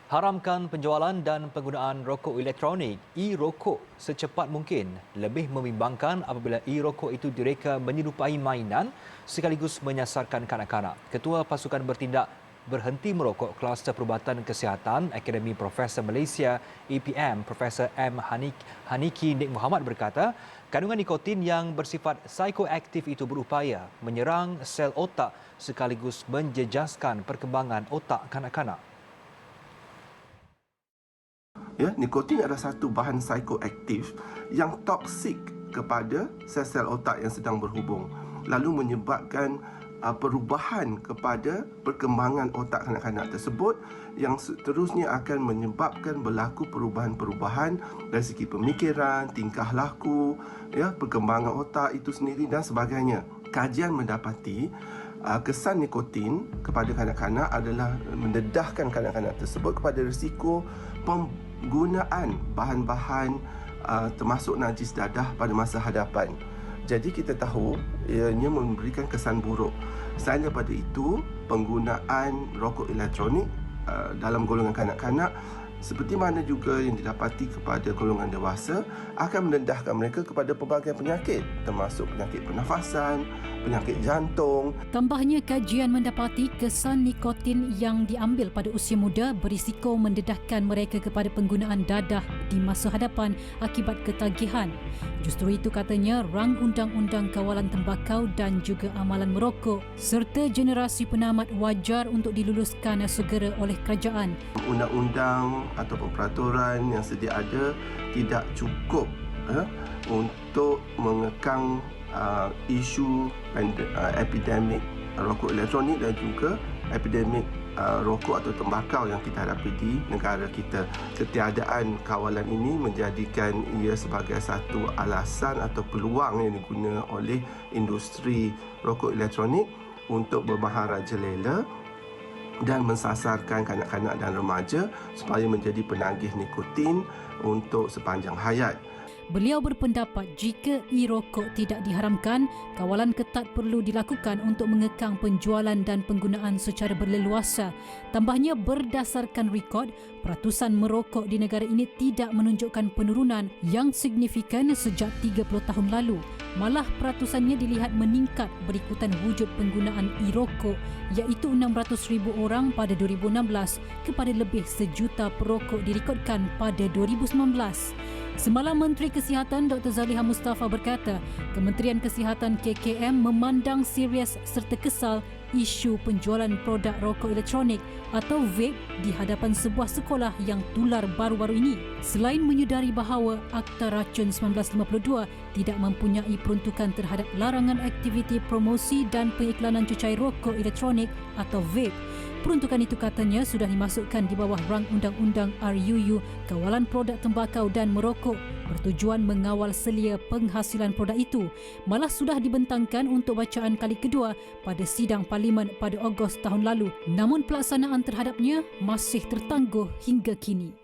Haramkan penjualan dan penggunaan rokok elektronik e-rokok secepat mungkin. Lebih membimbangkan apabila e-rokok itu direka menyerupai mainan sekaligus menyasarkan kanak-kanak. Ketua Pasukan Bertindak Berhenti Merokok Kluster Perubatan Kesihatan Akademi Profesor Malaysia EPM Profesor M. Haniki Nik Muhammad berkata, kandungan nikotin yang bersifat psikoaktif itu berupaya menyerang sel otak sekaligus menjejaskan perkembangan otak kanak-kanak. Ya, nikotin adalah satu bahan psikoaktif yang toksik kepada sel-sel otak yang sedang berhubung, lalu menyebabkan perubahan kepada perkembangan otak kanak-kanak tersebut yang seterusnya akan menyebabkan berlaku perubahan-perubahan dari segi pemikiran, tingkah laku, ya, perkembangan otak itu sendiri dan sebagainya. Kajian mendapati kesan nikotin kepada kanak-kanak adalah mendedahkan kanak-kanak tersebut kepada risiko penggunaan bahan-bahan termasuk najis dadah pada masa hadapan. Jadi kita tahu ianya memberikan kesan buruk. Selain daripada itu, penggunaan rokok elektronik dalam golongan kanak-kanak seperti mana juga yang didapati kepada golongan dewasa akan mendedahkan mereka kepada pelbagai penyakit termasuk penyakit pernafasan, penyakit jantung. Tambahnya, kajian mendapati kesan nikotin yang diambil pada usia muda berisiko mendedahkan mereka kepada penggunaan dadah di masa hadapan akibat ketagihan. Justru itu katanya rang Undang-Undang Kawalan Tembakau dan juga Amalan Merokok serta generasi penamat wajar untuk diluluskan segera oleh kerajaan. Undang-undang ataupun peraturan yang sedia ada tidak cukup untuk mengekang isu epidemik rokok elektronik dan juga epidemik rokok atau tembakau yang kita hadapi di negara kita. Ketiadaan kawalan ini menjadikan ia sebagai satu alasan atau peluang yang digunakan oleh industri rokok elektronik untuk bermaharajalela dan mensasarkan kanak-kanak dan remaja supaya menjadi penagih nikotin untuk sepanjang hayat. Beliau berpendapat jika e-rokok tidak diharamkan, kawalan ketat perlu dilakukan untuk mengekang penjualan dan penggunaan secara berleluasa. Tambahnya, berdasarkan rekod, peratusan merokok di negara ini tidak menunjukkan penurunan yang signifikan sejak 30 tahun lalu. Malah peratusannya dilihat meningkat berikutan wujud penggunaan e-rokok iaitu 600,000 orang pada 2016 kepada lebih 1 juta perokok direkodkan pada 2019. Semalam Menteri Kesihatan Dr. Zaliha Mustafa berkata, Kementerian Kesihatan KKM memandang serius serta kesal isu penjualan produk rokok elektronik atau vape di hadapan sebuah sekolah yang tular baru-baru ini. Selain menyedari bahawa Akta Racun 1952 tidak mempunyai peruntukan terhadap larangan aktiviti promosi dan pengiklanan cecair rokok elektronik atau vape, peruntukan itu katanya sudah dimasukkan di bawah rang Undang-Undang RUU Kawalan Produk Tembakau dan Merokok bertujuan mengawal selia penghasilan produk itu. Malah sudah dibentangkan untuk bacaan kali kedua pada sidang Parlimen pada Ogos tahun lalu. Namun pelaksanaan terhadapnya masih tertangguh hingga kini.